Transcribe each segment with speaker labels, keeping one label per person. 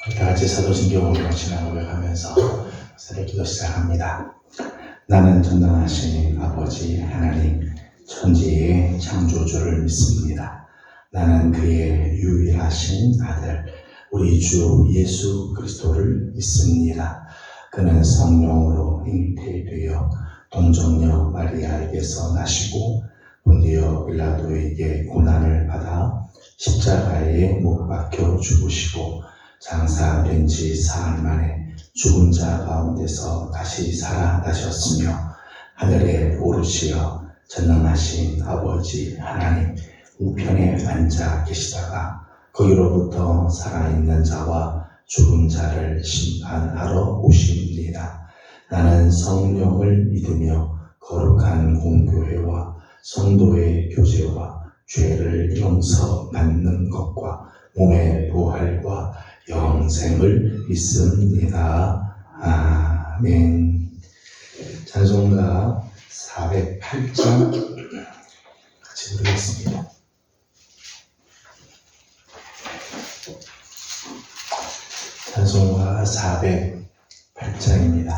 Speaker 1: 우리 다 같이 사도신경으로 지나 고백하면서 새벽기도 시작합니다. 나는 전능하신 아버지 하나님 천지의 창조주를 믿습니다. 나는 그의 유일하신 아들 우리 주 예수 그리스도를 믿습니다. 그는 성령으로 잉태되어 동정녀 마리아에게서 나시고 본디오 빌라도에게 고난을 받아 십자가에 못 박혀 죽으시고 장사된 지 사흘 만에 죽은 자 가운데서 다시 살아나셨으며 하늘에 오르시어 전능하신 아버지 하나님 우편에 앉아 계시다가 거기로부터 살아있는 자와 죽은 자를 심판하러 오십니다. 나는 성령을 믿으며 거룩한 공교회와 성도의 교제와 죄를 용서받는 것과 몸의 부활과 영생을 믿습니다. 아멘. 찬송가 408장 같이 부르겠습니다. 찬송가 408장입니다.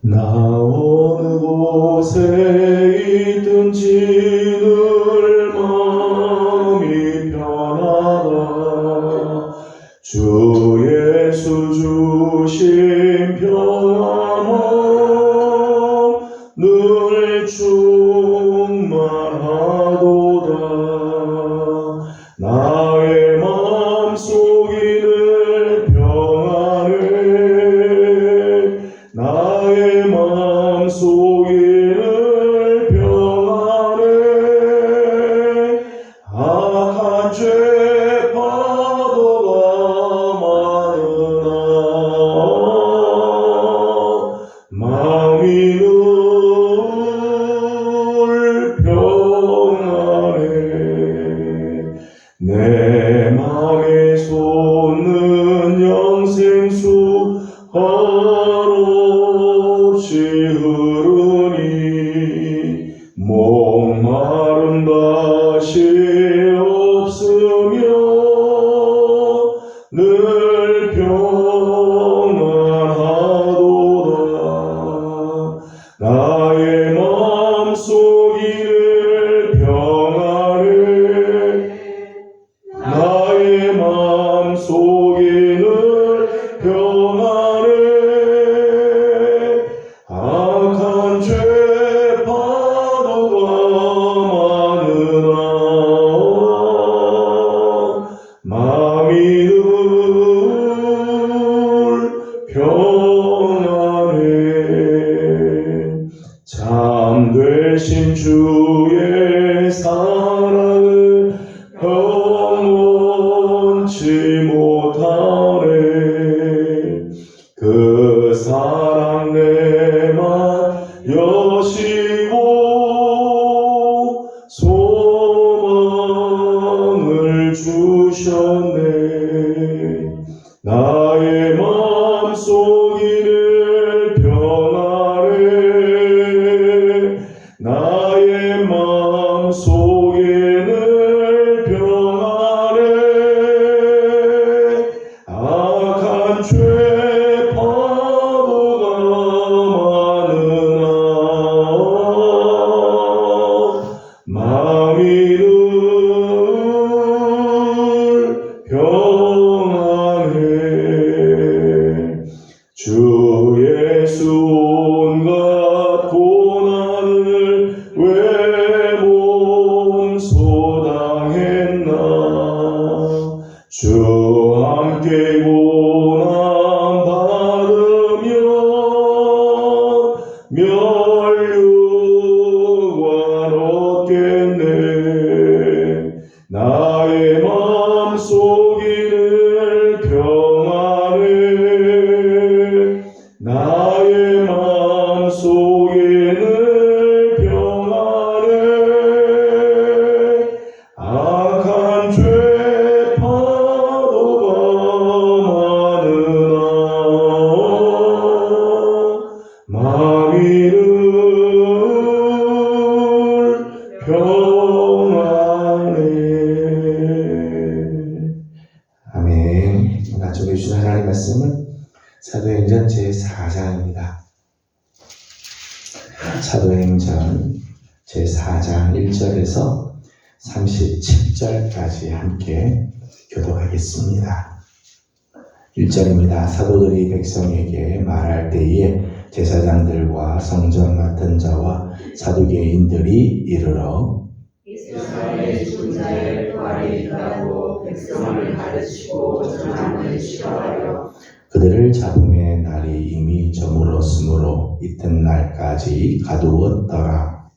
Speaker 1: 나 어느 곳에 있든지 늘 마음이 편하다. 주 예수 주신 평안함 늘 충만하도다. 나의 마음속이 늘 평안해. 나의 마음속이 늘 평안해. 악한 죄 파도가 많으나 마음이 늘 평안해. 내 맘에 솟는 영생수 한없이 흐르니 목마른 다시 없으며 늘 평안하도다. 나의 마음속이 늘 평안해. 나의 마음속이 늘 평안해. 악한 죄 파도가 많으나 마음이 늘 평안해. 참되신 주의 사랑을 영원치 못하네. 그 사랑 내만 여시고 소망을 주셨네. 나의 마음속이 늘 평안해. 나의 마음속이 늘 평안해. 악한 죄 파도가 많으나 마음이 늘 평안해. 주 예수 온갖 고난을 왜 몸소 당했나. 주 함께 고난 받으며 멸류관 얻겠네. 나의 마음속이 늘 평안해. 나의 마음속이 늘 평안해. 악한 죄 파도가 많으나 마음이 늘 평안해.
Speaker 2: 사도행전 제4장입니다. 사도행전 제4장 1절에서 37절까지 함께 교독하겠습니다. 1절입니다. 사도들이 백성에게 말할 때에 제사장들과 성전 맡은 자와 사두개인들이 이르러
Speaker 3: 이스라엘의 죽은 자의 부활이 있다고 백성을 가르치고 전하는 싫어하여
Speaker 2: 그들을 잡음의 날이 이미 저물었으므로 이튿날까지 가두었더라.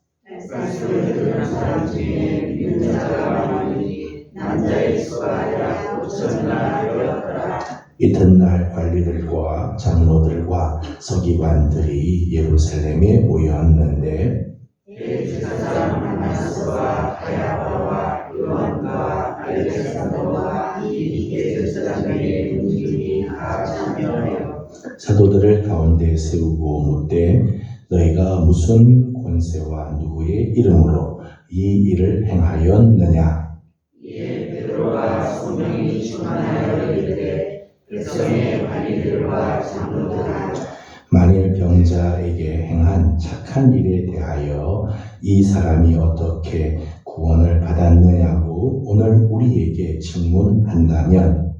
Speaker 3: 말씀을 듣는 사람 중에 믿는 자가 많으니 남자의 수가 약 5천이나 되었더라.
Speaker 2: 이튿날 관리들과 장로들과 서기관들이 예루살렘에 모였는데
Speaker 3: 대제사장 안나스와 가야바와 요한과 알렉산더와 이 대제사장의 문중이 다 참여하여
Speaker 2: 사도들을 가운데 세우고 묻되 너희가 무슨 권세와 누구의 이름으로 이 일을 행하였느냐?
Speaker 3: 이에 베드로가 성령이 충만하여 이르되 백성의 관리들과 장로들아
Speaker 2: 만일 병자에게 행한 착한 일에 대하여 이 사람이 어떻게 구원을 받았느냐고 오늘 우리에게 질문한다면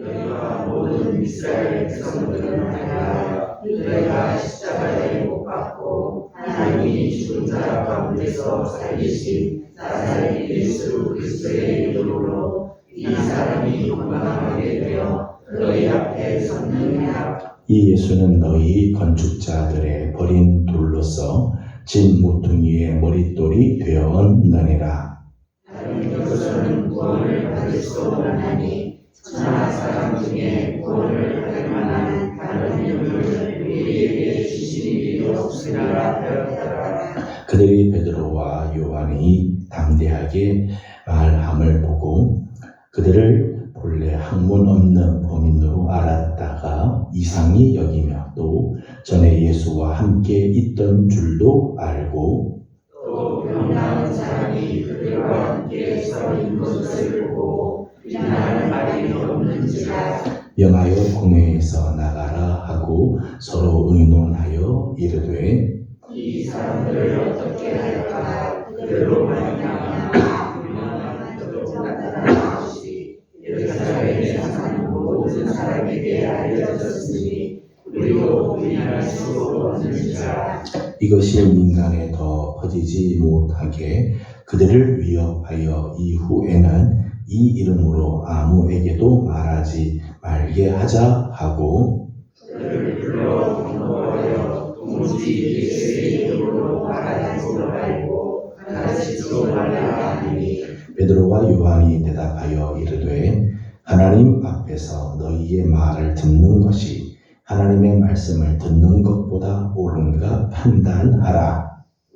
Speaker 3: 너희와 모든 이스라엘 백성들은 알아야 너희가 십자가에 못 박고 하나님이 죽은 자 가운데서 살리신 나사렛 예수 그리스도의 이름으로 이 사람이 건강하게 되어 너희 앞에 섰느니라.
Speaker 2: 이 예수는 너희 건축자들의 버린 돌로서 진 모퉁이의 머릿돌이 되었느니라.
Speaker 3: 다른 교서는 구원을 받을 수 없나니 천하 사람 중에 구원을 받을 만한 다른 이름을 우리에게 주신 일이 없으리라 하였더라.
Speaker 2: 그들이 베드로와 요한이 담대하게 말함을 보고 그들을 본래 학문 없는 범인으로 알았다가 이상히 여기며 또 전에 예수와 함께 있던 줄도 알고
Speaker 3: 또 병나은 사람이 그들과 함께 서 있는 것을 보고 비난할 말이 없는지라.
Speaker 2: 명하여 공회에서 나가라 하고 서로 의논하여 이르되
Speaker 3: 이 사람들을 어떻게 할까? 그들로 말미암아 유명한 교도자들아 것이 예루살렘에 사는 모든 사람에게 알려졌으니 우리도 부인할 수 없는지라.
Speaker 2: 이것이 민간에 더 퍼지지 못하게 그들을 위협하여 이후에는 이 이름으로 아무에게도 말하지 말게 하자 하고
Speaker 3: 그들을 불러 경고하여 도무지 예수의 이름으로 말하지도 말고 가르치지도 말라 하니
Speaker 2: 베드로와 요한이 대답하여 이르되 하나님 앞에서 너희의 말을 듣는 것이 하나님의 말씀을 듣는 것보다 옳은가 판단하라.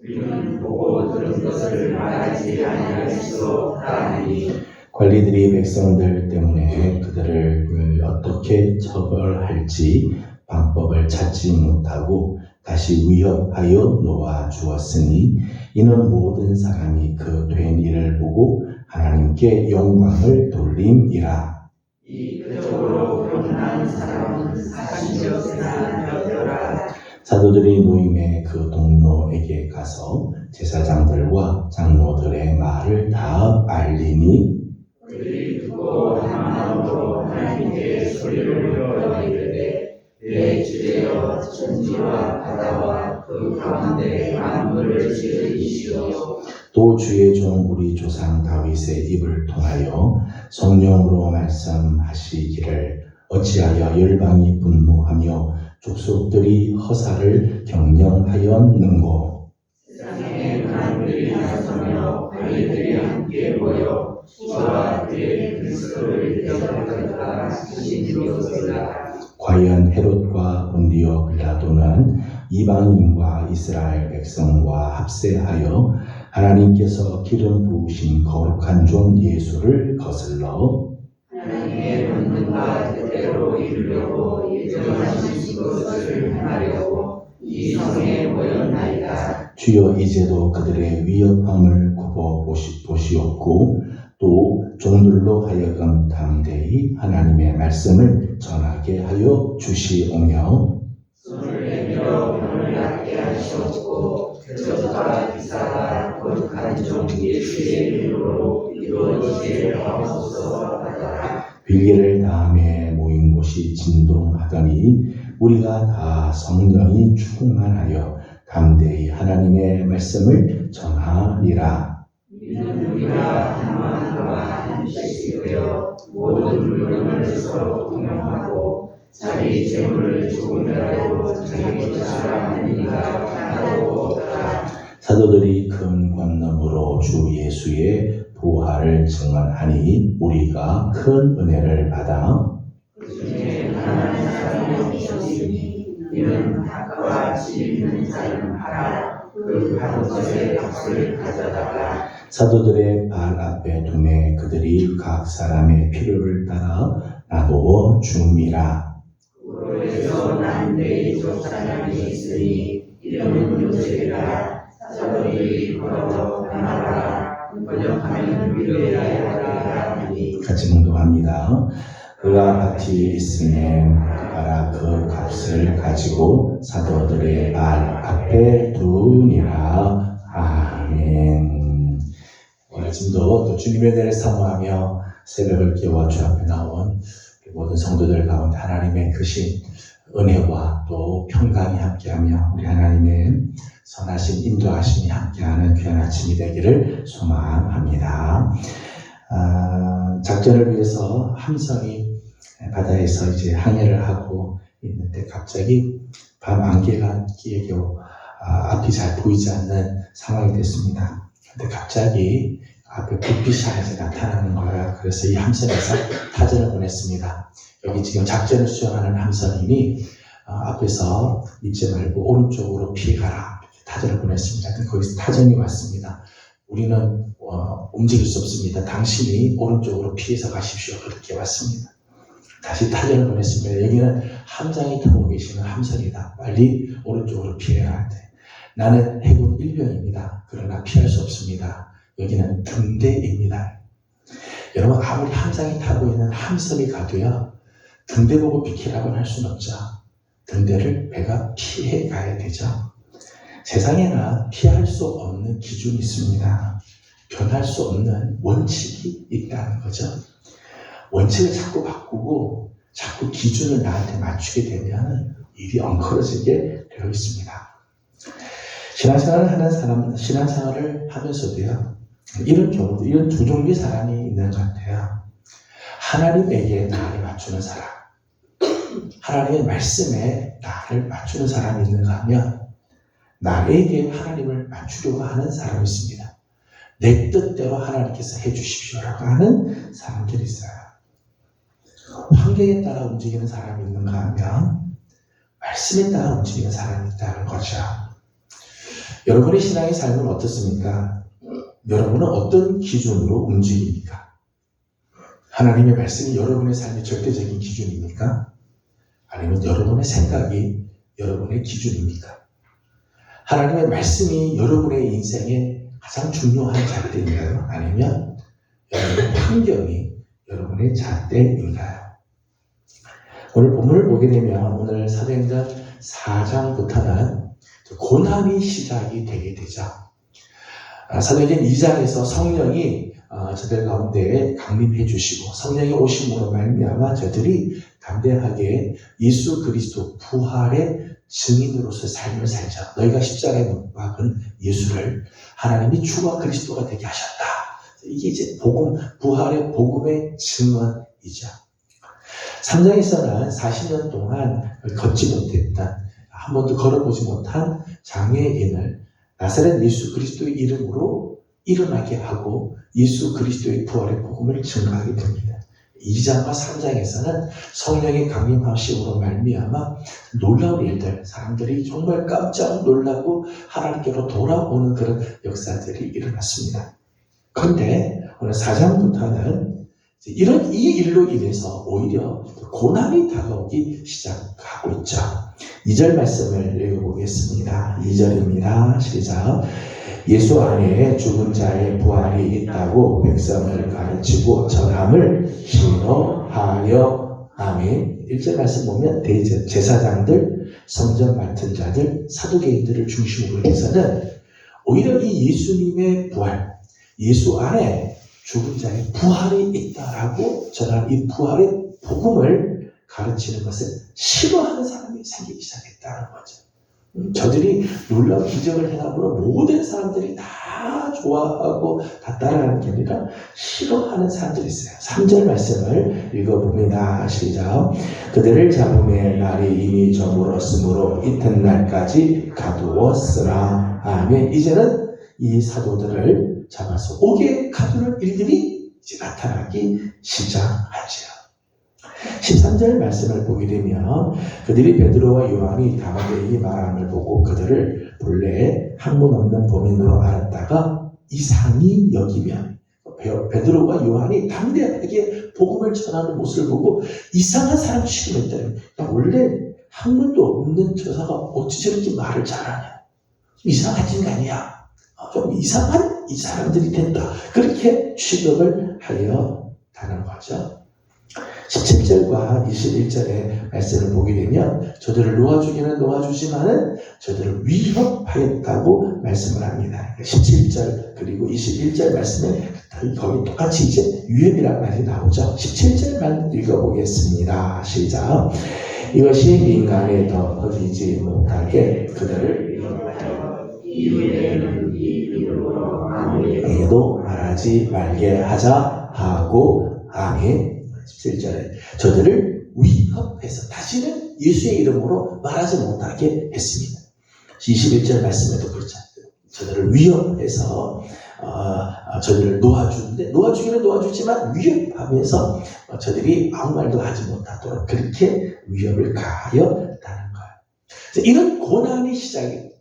Speaker 3: 우리는 보고 들은 것을 말하지 아니할 수 없다 하니
Speaker 2: 관리들이 백성들 때문에 그들을 어떻게 처벌할지 방법을 찾지 못하고 다시 위협하여 놓아 주었으니 이는 모든 사람이 그 된 일을 보고 하나님께 영광을 돌림이라.
Speaker 3: 이 그쪽으로 병난 사람은 40여세나 되었더라.
Speaker 2: 사도들이 노임의 그 동료에게 가서 제사장들과 장로들의 말을 다 알리니
Speaker 3: 그들이 듣고 한 마음으로 하나님께 소리를 들어 이르되 내 주제여 천지와 바다와 그 가운데 만물을 지으시오.
Speaker 2: 또 주의 종 우리 조상 다윗의 입을 통하여 성령으로 말씀하시기를 어찌하여 열방이 분노하며 족속들이 허사를 경영하였는고.
Speaker 3: 세상에 만물이 나서며 관리들이 함께 모여 주와 그의 그리스도를 대적하다가 하신 이것이라.
Speaker 2: 과연 헤롯과 본디오 빌라도는 이방인과 이스라엘 백성과 합세하여 하나님께서 기름 부으신 거룩한 종 예수를 거슬러
Speaker 3: 하나님의 권능과 뜻대로 이루려고 예정하신 것을 행하려고 이 성에 모였나이다.
Speaker 2: 주여 이제도 그들의 위협함을 굽어 보시옵고 또 종들로 하여금 담대히 하나님의 말씀을 전하게 하여 주시오며
Speaker 3: 손을 내밀어 병을 낫게 하시었고 저주가 기사가 거룩한 종 예수의 이름으로 이루어지게 하옵소서 하더라.
Speaker 2: 빌기를 다음에 모인 곳이 진동하더니 우리가 다 성령이 충만하여 담대히 하나님의 말씀을 전하리라.
Speaker 3: 이는 우리가 한 마음과 한 뜻이 되어 모든 물건을 서로 공용하고 자기 재물을 조금이라도 자기 것이라 하는 이가 하나도 없더라.
Speaker 2: 사도들이 큰 권능으로 주 예수의 부활을 증언하니 우리가 큰 은혜를 받아
Speaker 3: 그중에 가난한 사람이 있으니 이는 닭과 집 있는 자는 팔아 그 파는 것의 값을 가져다가
Speaker 2: 사도들의 발 앞에 두매 그들이 각 사람의 필요를 따라 나누어 줌이라.
Speaker 3: 그로에서 난데이족 사람이 있으니 이름은 요셉이라. 사도들이 걸어 나가라 번역하면 위로해야 하리.
Speaker 2: 같이 공동합니다. 그가 밭이 있으면 그가 그 값을 가지고 사도들의 발 앞에 두니라. 아멘. 오늘 아침도 또 주님의 은혜를 사모하며 새벽을 깨워 주 앞에 나온 모든 성도들 가운데 하나님의 크신 은혜와 또 평강이 함께하며 우리 하나님의 선하신 인도하심이 함께하는 귀한 아침이 되기를 소망합니다. 작전을 위해서 함선이 바다에서 이제 항해를 하고 있는데 갑자기 밤 안개가 끼고 앞이 잘 보이지 않는 상황이 됐습니다. 근데 갑자기 앞에 불빛이 하나씩 나타나는 거예요. 그래서 이 함선에서 타전을 보냈습니다. 여기 지금 작전을 수행하는 함선인이 앞에서 잊지 말고 오른쪽으로 피해가라 타전을 보냈습니다. 근데 거기서 타전이 왔습니다. 우리는 움직일 수 없습니다. 당신이 오른쪽으로 피해서 가십시오. 그렇게 왔습니다. 다시 타전을 보냈습니다. 여기는 함장이 타고 계시는 함선이다. 빨리 오른쪽으로 피해라. 나는 해군 일병입니다. 그러나 피할 수 없습니다. 여기는 등대입니다. 여러분 아무리 함장이 타고 있는 함선이 가도요. 등대 보고 비키라고는 할 수는 없죠. 등대를 배가 피해 가야 되죠. 세상에는 피할 수 없는 기준이 있습니다. 변할 수 없는 원칙이 있다는 거죠. 원칙을 자꾸 바꾸고 자꾸 기준을 나한테 맞추게 되면 일이 엉클어지게 되어 있습니다. 신앙생활을 하면서도요, 이런 경우도, 이런 두 종류의 사람이 있는 것 같아요. 하나님에게 나를 맞추는 사람, 하나님의 말씀에 나를 맞추는 사람이 있는가 하면, 나에게 하나님을 맞추려고 하는 사람이 있습니다. 내 뜻대로 하나님께서 해주십시오라고 하는 사람들이 있어요. 환경에 따라 움직이는 사람이 있는가 하면, 말씀에 따라 움직이는 사람이 있다는 거죠. 여러분의 신앙의 삶은 어떻습니까? 여러분은 어떤 기준으로 움직입니까? 하나님의 말씀이 여러분의 삶의 절대적인 기준입니까? 아니면 여러분의 생각이 여러분의 기준입니까? 하나님의 말씀이 여러분의 인생의 가장 중요한 잣대인가요? 아니면 여러분의 환경이 여러분의 잣대인가요? 오늘 본문을 보게 되면 오늘 사도행전 4장부터는 고난이 시작이 되게 되죠. 사도행전 2장에서 성령이 저들 가운데 강림해 주시고 성령이 오심으로 말미암아 저들이 담대하게 예수 그리스도 부활의 증인으로서 삶을 살자. 너희가 십자가에 못 박은 예수를 하나님이 주가 그리스도가 되게 하셨다. 이게 이제 복음, 부활의 복음의 증언이죠. 3장에서는 40년 동안 걷지 못했던, 한 번도 걸어보지 못한 장애인을 나사렛 예수 그리스도의 이름으로 일어나게 하고 예수 그리스도의 부활의 복음을 증거하게 됩니다. 2장과 3장에서는 성령의 강림하심으로 말미암아 놀라운 일들, 사람들이 정말 깜짝 놀라고 하나님께로 돌아오는 그런 역사들이 일어났습니다. 그런데 오늘 4장부터는 이런 이 일로 인해서 오히려 고난이 다가오기 시작하고 있죠. 2절 말씀을 읽어보겠습니다. 2절입니다. 시작. 예수 안에 죽은 자의 부활이 있다고 백성을 가르치고 전함을 싫어하여. 아멘. 1절 말씀 보면 제사장들, 성전 맡은 자들, 사두개인들을 중심으로 해서는 오히려 이 예수님의 부활, 예수 안에 죽은 자의 부활이 있다라고 전하는 이 부활의 복음을 가르치는 것을 싫어하는 사람이 생기기 시작했다는 거죠. 저들이 놀라운 기적을 행함으로 모든 사람들이 다 좋아하고 다 따라가는 게 아니라 싫어하는 사람들이 있어요. 3절 말씀을 읽어봅니다. 시작. 그들을 잡음의 날이 이미 저물었으므로 이튿날까지 가두었으나. 아멘. 이제는 이 사도들을 잡아서 옥에 가두는 일들이 이제 나타나기 시작하죠. 13절 말씀을 보게 되면 그들이 베드로와 요한이 담대히 말함을 보고 그들을 본래 학문 없는 범인으로 알았다가 이상히 여기면, 베드로와 요한이 담대하게 복음을 전하는 모습을 보고 이상한 사람 취급했다는, 원래 학문도 없는 저사가 어찌 저렇게 말을 잘하냐, 이상하진 거 아니야, 좀 이상한 이 사람들이 된다, 그렇게 취급을 하였다는 거죠. 17절과 21절의 말씀을 보게 되면 저들을 놓아주기는 놓아주지만은 저들을 위협하였다고 말씀을 합니다. 17절 그리고 21절 말씀에 거기 똑같이 이제 위협이라는 말이 나오죠. 17절만 읽어보겠습니다. 시작. 이것이 민간에 더 퍼지지 못하게 그들을 에게도 말하지 말게 하자 하고. 아멘. 17절에 저들을 위협해서 다시는 예수의 이름으로 말하지 못하게 했습니다. 21절 말씀에도 그렇지 않아요. 저들을 위협해서 저들을 놓아주기는 놓아주지만 위협하면서 저들이 아무 말도 하지 못하도록 그렇게 위협을 가하였다는 거예요. 이런 고난의 시작이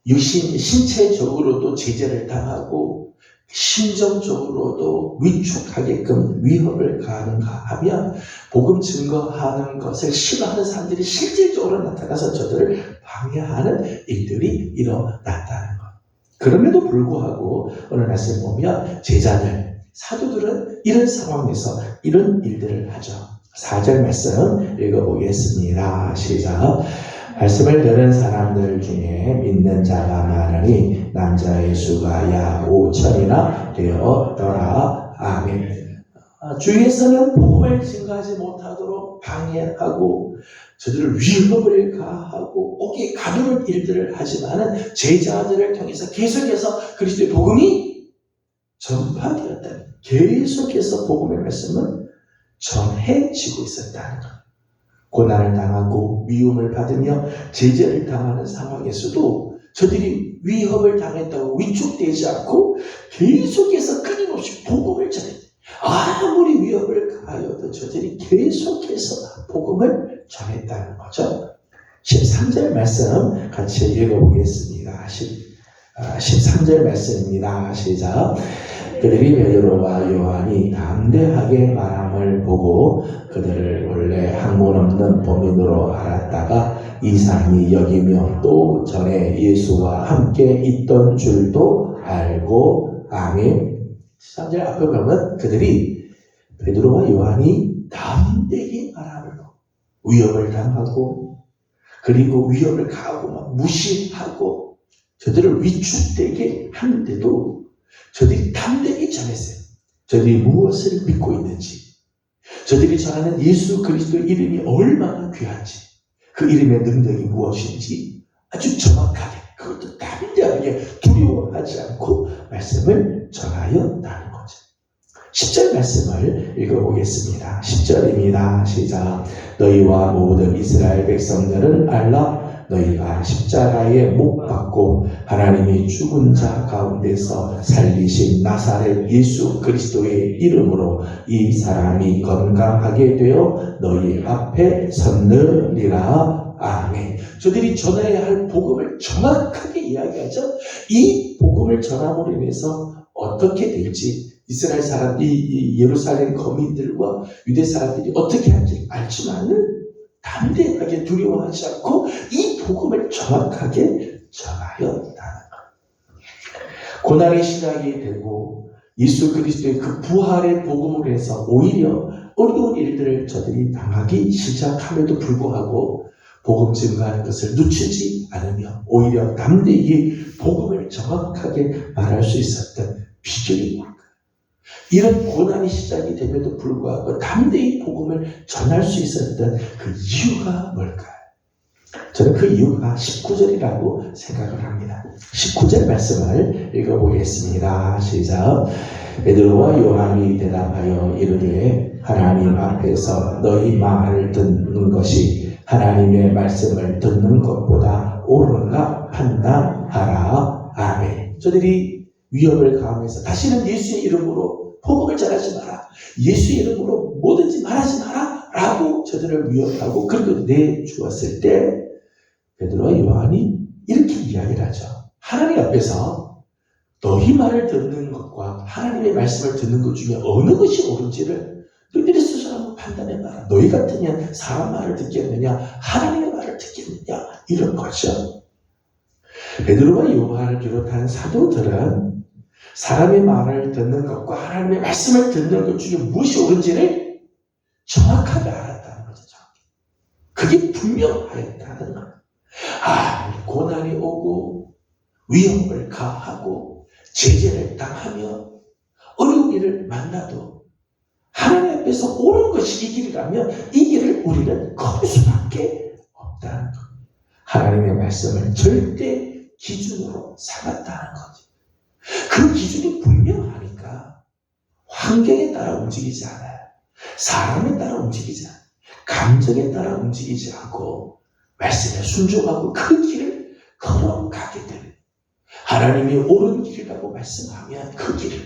Speaker 2: 신체적으로도 제재를 당하고 심정적으로도 위축하게끔 위협을 가하는가 하면 복음 증거하는 것을 싫어하는 사람들이 실질적으로 나타나서 저들을 방해하는 일들이 일어났다는 것. 그럼에도 불구하고 오늘 말씀 보면 제자들, 사도들은 이런 상황에서 이런 일들을 하죠. 4절 말씀 읽어보겠습니다. 시작. 말씀을 들은 사람들 중에 믿는 자가 많으니 남자의 수가 약 5천이나 되었더라. 아멘. 주위에서는 복음을 증거하지 못하도록 방해하고 저들을 위협을 가하고 옥에 가두는 일들을 하지만은 제자들을 통해서 계속해서 그리스도의 복음이 전파되었다. 계속해서 복음의 말씀은 전해지고 있었다는 것. 고난을 당하고 미움을 받으며 제재를 당하는 상황에서도 저들이 위협을 당했다고 위축되지 않고 계속해서 끊임없이 복음을 전했다. 아무리 위협을 가하여도 저들이 계속해서 복음을 전했다는 거죠. 13절 말씀 같이 읽어보겠습니다. 13절 말씀입니다. 시작. 그들이 베드로와 요한이 담대하게 말함을 보고 그들을 원래 학문 없는 범인으로 알았다가 이상히 여기며 또 전에 예수와 함께 있던 줄도 알고. 아멘. 13절 앞에 보면 그들이 베드로와 요한이 담대히 말함을 보고 위협을 당하고 그리고 위협을 가하고 막 무시하고 저들을 위축되게 하는데도 저들이 담대히 전했어요. 저들이 무엇을 믿고 있는지, 저들이 전하는 예수 그리스도의 이름이 얼마나 귀한지, 그 이름의 능력이 무엇인지 아주 정확하게, 그것도 담대하게 두려워하지 않고 말씀을 전하였다는 거죠. 10절 말씀을 읽어보겠습니다. 10절입니다. 시작. 너희와 모든 이스라엘 백성들은 알라. 너희가 십자가에 못 박고 하나님이 죽은 자 가운데서 살리신 나사렛 예수 그리스도의 이름으로 이 사람이 건강하게 되어 너희 앞에 섰느니라. 아멘. 저들이 전해야 할 복음을 정확하게 이야기하죠. 이 복음을 전함으로 인해서 어떻게 될지 이스라엘 사람, 이 예루살렘 거민들과 유대 사람들이 어떻게 할지 알지만은 담대하게 두려워하지 않고 이 복음을 정확하게 전하였다는 것. 고난의 시작이 되고 예수 그리스도의 그 부활의 복음으로 해서 오히려 어려운 일들을 저들이 당하기 시작함에도 불구하고 복음 증거하는 것을 늦추지 않으며 오히려 담대히 복음을 정확하게 말할 수 있었던 비결이 뭘까요? 이런 고난이 시작이 됨에도 불구하고 담대히 복음을 전할 수 있었던 그 이유가 뭘까요? 저는 그 이유가 19절이라고 생각을 합니다. 19절 말씀을 읽어보겠습니다. 시작. 베드로와 요한이 대답하여 이르되 하나님 앞에서 너희 말을 듣는 것이 하나님의 말씀을 듣는 것보다 옳은가 판단하라. 아멘. 저들이 위협을 가하면서 다시는 예수의 이름으로 복음을 전하지 마라. 예수의 이름으로 뭐든지 말하지 마라. 라고 저들을 위협하고 그리고 내주었을 때 베드로와 요한이 이렇게 이야기를 하죠. 하나님 앞에서 너희 말을 듣는 것과 하나님의 말씀을 듣는 것 중에 어느 것이 옳은지를 너희들이 스스로 한번 판단해봐라. 너희 같으면 사람 말을 듣겠느냐 하나님의 말을 듣겠느냐 이런 거죠. 베드로와 요한을 비롯한 사도들은 사람의 말을 듣는 것과 하나님의 말씀을 듣는 것 중에 무엇이 옳은지를 정확하게 알았다는 거죠. 그게 분명하였다는 거예요. 고난이 오고 위협을 가하고 제재를 당하며 어려운 일을 만나도 하나님 앞에서 옳은 것이 이 길이라면 이 길을 우리는 걸을 수밖에 없다는 것. 하나님의 말씀을 절대 기준으로 삼았다는 거죠. 그 기준이 분명하니까 환경에 따라 움직이지 않아요. 사람에 따라 움직이지 않아요. 감정에 따라 움직이지 않고 말씀에 순종하고 그 길을 걸어가게 되는 하나님이 옳은 길이라고 말씀하면 그 길을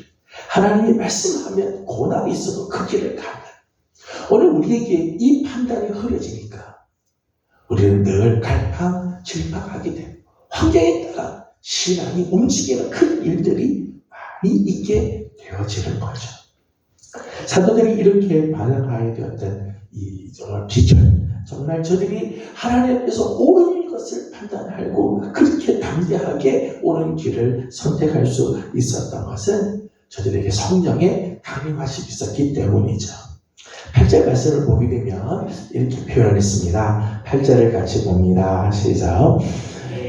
Speaker 2: 하나님이 말씀하면 고난이 있어도 그 길을 가는 오늘 우리에게 이 판단이 흐려지니까 우리는 늘 갈팡질팡하게 되고 환경에 따라 신앙이 움직이는 그 일들이 많이 있게 되어지는 거죠. 사도들이 이렇게 반응하게 되었던 이 정말 비결, 정말 저들이 하나님 앞에서 옳은 것을 판단하고 그렇게 담대하게 옳은 길을 선택할 수 있었던 것은 저들에게 성령의 강림하심이 있었기 때문이죠. 8절 말씀을 보게 되면 이렇게 표현했습니다. 8절을 같이 봅니다. 시작.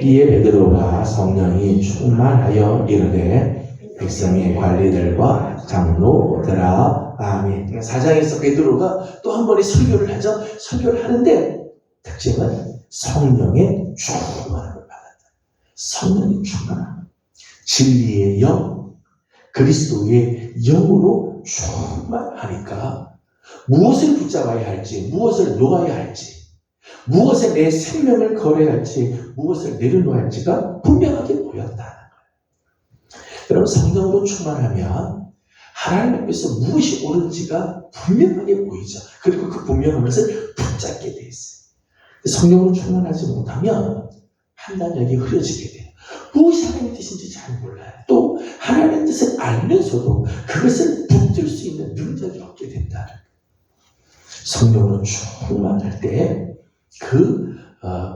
Speaker 2: 이에 베드로가 성령이 충만하여 이르되 백성의 관리들과 장로들아 아멘. 4장에서 베드로가 또 한 번의 설교를 하죠. 설교를 하는데 특징은 성령의 충만함을 받았다. 성령의 충만함. 진리의 영, 그리스도의 영으로 충만하니까 무엇을 붙잡아야 할지, 무엇을 놓아야 할지, 무엇에 내 생명을 걸어야 할지, 무엇을 내려놓아야 할지가 분명하게 보였다는 거예요. 여러분 성령으로 충만하면 하나님 앞에서 무엇이 옳은지가 분명하게 보이죠. 그리고 그 분명한 것을 붙잡게 돼 있어요. 성령으로 충만하지 못하면 판단력이 흐려지게 돼요. 무엇이 하나님의 뜻인지 잘 몰라요. 또 하나님의 뜻을 알면서도 그것을 붙들 수 있는 능력이 없게 된다는 거예요. 성령으로 충만할 때 그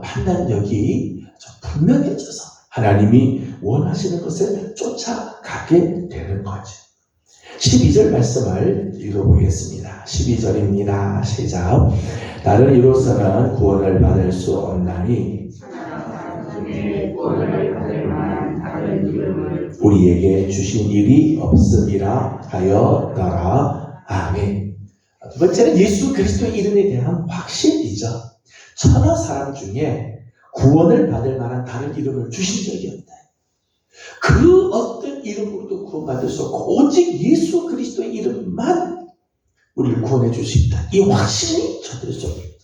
Speaker 2: 판단력이 분명해져서 하나님이 원하시는 것을 쫓아가게 되는 거죠. 12절 말씀을 읽어보겠습니다. 12절입니다. 시작. 나를 이로써는 구원을 받을 수 없나니 우리에게 주신 일이 없음이라 하였더라. 아멘. 두 번째는 예수 그리스도의 이름에 대한 확신이죠. 천하 사람 중에 구원을 받을 만한 다른 이름을 주신 적이 없다. 그 어떤 이름으로도 구원받을 수 없고 오직 예수 그리스도의 이름만 우리를 구원해 줄 수 있다. 이 확신이 저들 속에 있다.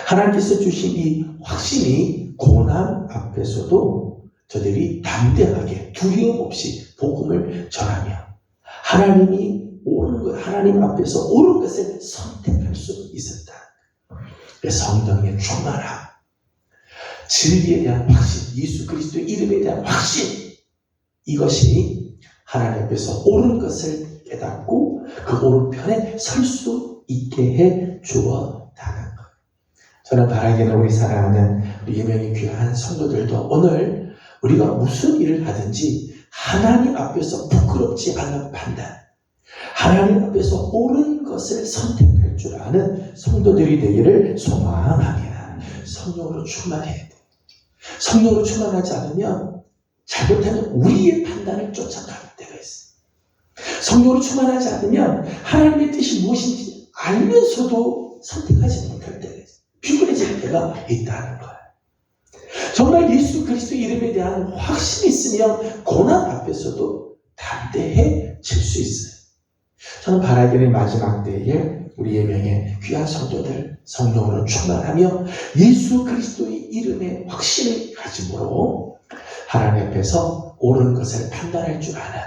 Speaker 2: 하나님께서 주신 이 확신이 고난 앞에서도 저들이 담대하게 두려움 없이 복음을 전하며 하나님이 옳은 것, 하나님 앞에서 옳은 것을 선택할 수 있었다. 성령의 충만함, 진리에 대한 확신, 예수 그리스도의 이름에 대한 확신, 이것이 하나님 앞에서 옳은 것을 깨닫고 그 옳은 편에 설 수 있게 해 주었다는 것. 저는 바라기는 우리 사랑하는 우리 예명의 귀한 성도들도 오늘 우리가 무슨 일을 하든지 하나님 앞에서 부끄럽지 않은 판단, 하나님 앞에서 옳은 것을 선택할 줄 아는 성도들이 되기를 소망합니다. 성령으로 충만해야 돼. 성령으로 충만하지 않으면 잘못하면 우리의 판단을 쫓아가는 때가 있어요. 성령으로 충만하지 않으면 하나님의 뜻이 무엇인지 알면서도 선택하지 못할 때가 있어요. 비굴해질 때가 있다는 거예요. 정말 예수 그리스도 이름에 대한 확신이 있으면 고난 앞에서도 담대해질 수 있어요. 저는 바라기는 마지막 때에 우리의 명예 귀한 성도들 성령으로 충만하며 예수 그리스도의 이름에 확신을 가짐으로 하나님 앞에서 옳은 것을 판단할 줄 아는,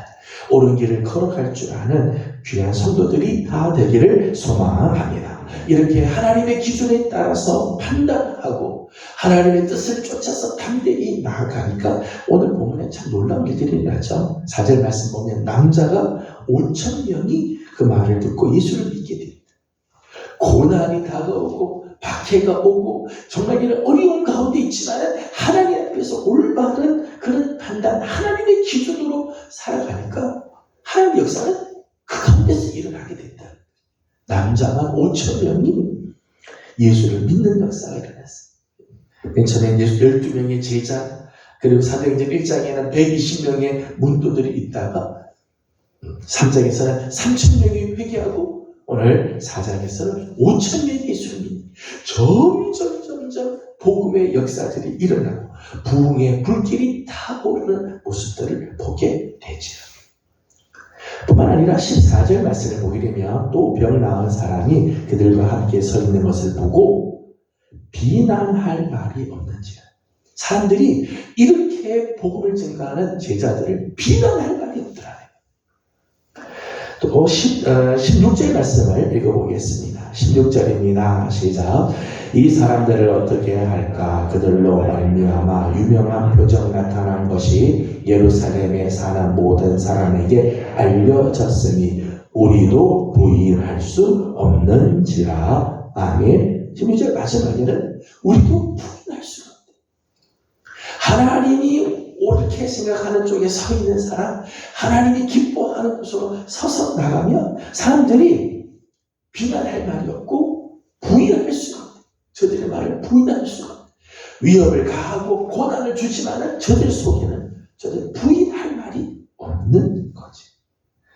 Speaker 2: 옳은 길을 걸어갈 줄 아는 귀한 성도들이 다 되기를 소망합니다. 이렇게 하나님의 기준에 따라서 판단하고 하나님의 뜻을 쫓아서 담대히 나아가니까 오늘 본문에 참 놀라운 일들이 일어나죠. 4절 말씀 보면 남자가 5,000명이 그 말을 듣고 예수를 믿게 됩니다. 고난이 다가오고 박해가 오고 정말 이런 어려운 가운데 있지만 하나님 앞에서 올바른 그런 판단, 하나님의 기준으로 살아가니까 하나님의 역사는 그 가운데서 일어나게 된다. 남자만 5,000명이 예수를 믿는 역사가 일어났어요. 맨 처음에 12명의 제자, 그리고 사도행전 1장에는 120명의 문도들이 있다가 3장에서는 3,000명이 회개하고 오늘 4장에서는 5,000명이 예수를 믿는 점점 복음의 역사들이 일어나고 부흥의 불길이 타오르는 모습들을 보게 되죠. 뿐만 아니라 14절 말씀을 보이려면 또 병 나은 사람이 그들과 함께 서 있는 것을 보고 비난할 말이 없는지라. 사람들이 이렇게 복음을 증거하는 제자들을 비난할 말이 없더라. 또 16절 말씀을 읽어보겠습니다. 16절입니다. 시작. 이 사람들을 어떻게 할까? 그들로 말미암아 유명한 표적 나타난 것이 예루살렘에 사는 모든 사람에게 알려졌으니 우리도 부인할 수 없는지라. 아멘. 16절 마지막에는 우리도 부인할 수가 없대. 하나님이 옳게 생각하는 쪽에 서 있는 사람, 하나님이 기뻐하는 곳으로 서서 나가면 사람들이 비난할 말이 없고 부인할 수가 없대. 저들의 말을 부인할 수가 없대. 위협을 가하고 고난을 주지만 저들 속에는 저들 부인할 말이 없는 거지.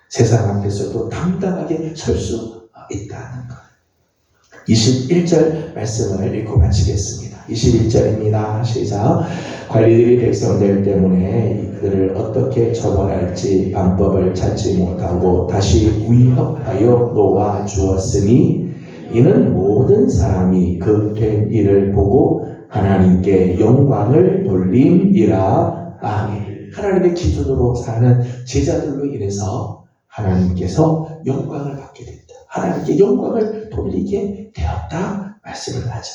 Speaker 2: 세상 앞에서도 당당하게 설 수 있다는 것. 21절 말씀을 읽고 마치겠습니다. 21절입니다. 시작. 관리들이 백성들 때문에 그들을 어떻게 처벌할지 방법을 찾지 못하고 다시 위협하여 놓아 주었으니 이는 모든 사람이 그 된 일을 보고 하나님께 영광을 돌림이라. 아멘. 하나님의 기준으로 사는 제자들로 인해서 하나님께서 영광을 받게 됐다. 하나님께 영광을 돌리게 되었다 말씀을 하죠.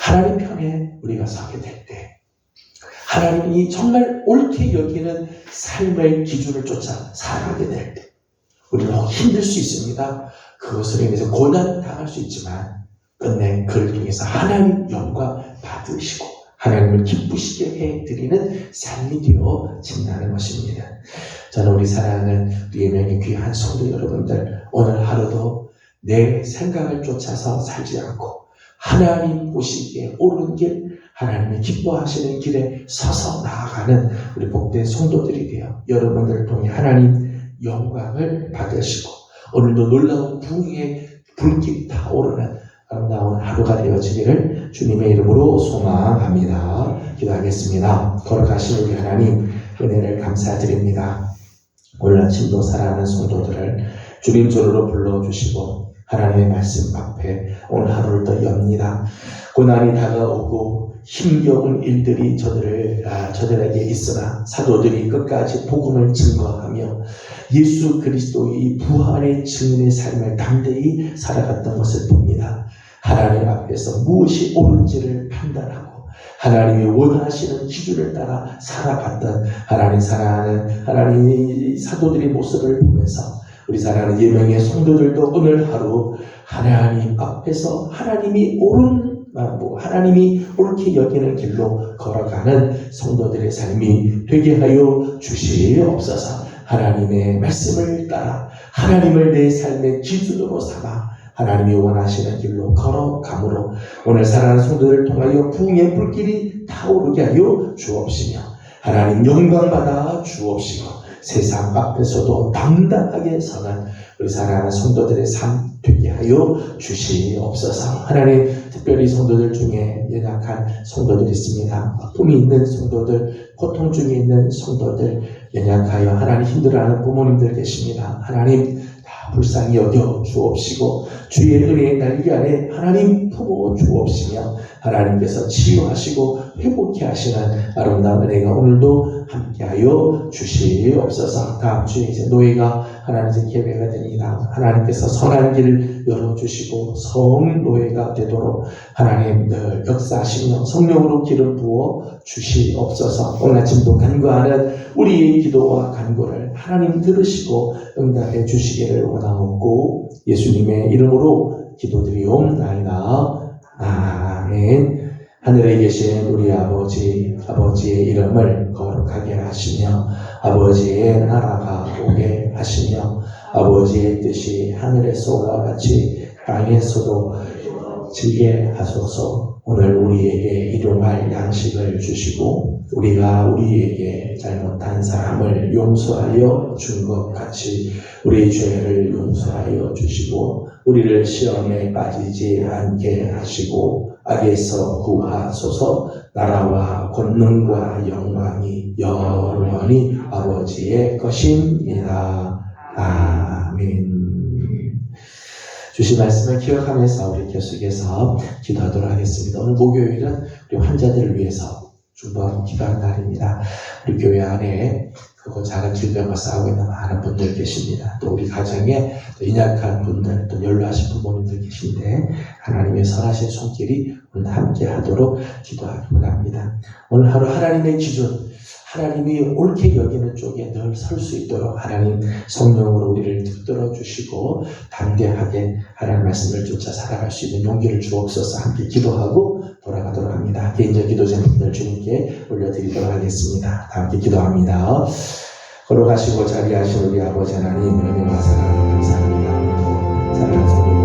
Speaker 2: 하나님 편에 우리가 서게 될 때 하나님이 정말 옳게 여기는 삶의 기준을 쫓아 살아가게 될 때 우리는 힘들 수 있습니다. 그것으로 인해서 고난 당할 수 있지만 끝내 그를 통해서 하나님 영광 받으시고 하나님을 기쁘시게 해드리는 삶이 되어진다는 것입니다. 저는 우리 사랑하는 우리의 명예 귀한 성도 여러분들, 오늘 하루도 내 생각을 쫓아서 살지 않고 하나님 보시기에 옳은 길, 하나님이 기뻐하시는 길에 서서 나아가는 우리 복된 성도들이 되어 여러분들을 통해 하나님 영광을 받으시고 오늘도 놀라운 부흥의 불길이 타오르는 아름다운 하루가 되어지기를 주님의 이름으로 소망합니다. 기도하겠습니다. 걸어가신 우리 하나님 은혜를 감사드립니다. 오늘 아침도 사랑하는 성도들을 주님 조로로 불러주시고 하나님의 말씀 앞에 오늘 하루를 더 엽니다. 고난이 다가오고 힘겨운 일들이 저들에게 있으나 사도들이 끝까지 복음을 증거하며 예수 그리스도의 부활의 증인의 삶을 담대히 살아갔던 것을 봅니다. 하나님 앞에서 무엇이 옳은지를 판단하고 하나님이 원하시는 기준을 따라 살아갔던 하나님 사랑하는 하나님의 사도들의 모습을 보면서 우리 사랑하는 예명의 성도들도 오늘 하루 하나님 앞에서 하나님이 옳게 여기는 길로 걸어가는 성도들의 삶이 되게 하여 주시옵소서. 하나님의 말씀을 따라 하나님을 내 삶의 기준으로 삼아 하나님이 원하시는 길로 걸어감으로 오늘 사랑하는 성도들을 통하여 부흥의 불길이 타오르게 하여 주옵시며 하나님 영광받아 주옵시고 세상 앞에서도 당당하게 서는 우리 사랑하는 성도들의 삶 되게 하여 주시옵소서. 하나님 특별히 성도들 중에 연약한 성도들이 있습니다. 아픔이 있는 성도들, 고통 중에 있는 성도들, 연약하여 하나님 힘들어하는 부모님들 계십니다. 하나님 다 불쌍히 여겨 주옵시고 주의 은혜의 날개 아래 하나님 품어 주옵시며 하나님께서 치유하시고 회복케 하시는 아름다운 은혜가 오늘도 함께하여 주시옵소서. 다음 주에 이제 노예가 하나님 이제 예배가 됩니다. 하나님께서 선한 길을 열어주시고 성노예가 되도록 하나님 늘 역사하시며 성령으로 기름 부어 주시옵소서. 오늘 아침도 간구하는 우리의 기도와 간구를 하나님 들으시고 응답해 주시기를 원하옵고 예수님의 이름으로 기도드리옵나이다. 아멘. 하늘에 계신 우리 아버지의 이름을 거룩하게 하시며 아버지의 나라가 오게 하시며 아버지의 뜻이 하늘에서와 같이 땅에서도 지게 하소서. 오늘 우리에게 일용할 양식을 주시고 우리가 우리에게 잘못한 사람을 용서하여 준 것 같이 우리 죄를 용서하여 주시고 우리를 시험에 빠지지 않게 하시고 악에서 구하소서. 나라와 권능과 영광이 영원히 아버지의 것입니다. 아멘. 주신 말씀을 기억하면서 우리 계속해서 기도하도록 하겠습니다. 오늘 목요일은 우리 환자들을 위해서 중보하고 기도하는 날입니다. 우리 교회 안에 크고 작은 질병과 싸우고 있는 많은 분들 계십니다. 또 우리 가정에 또 연약한 분들, 또 연로하신 부모님들 계신데 하나님의 선하신 손길이 오늘 함께 하도록 기도하기 원합니다. 오늘 하루 하나님의 기준, 하나님이 옳게 여기는 쪽에 늘 설 수 있도록 하나님 성령으로 우리를 붙들어 주시고 담대하게 하나님 말씀을 쫓아 살아갈 수 있는 용기를 주옵소서. 함께 기도하고 돌아가도록 합니다. 개인적 기도 제목들 주님께 올려드리도록 하겠습니다. 다 함께 기도합니다. 걸어가시고 자리하신 우리 아버지 하나님 은혜와 사랑을 감사합니다. 사랑하는 성도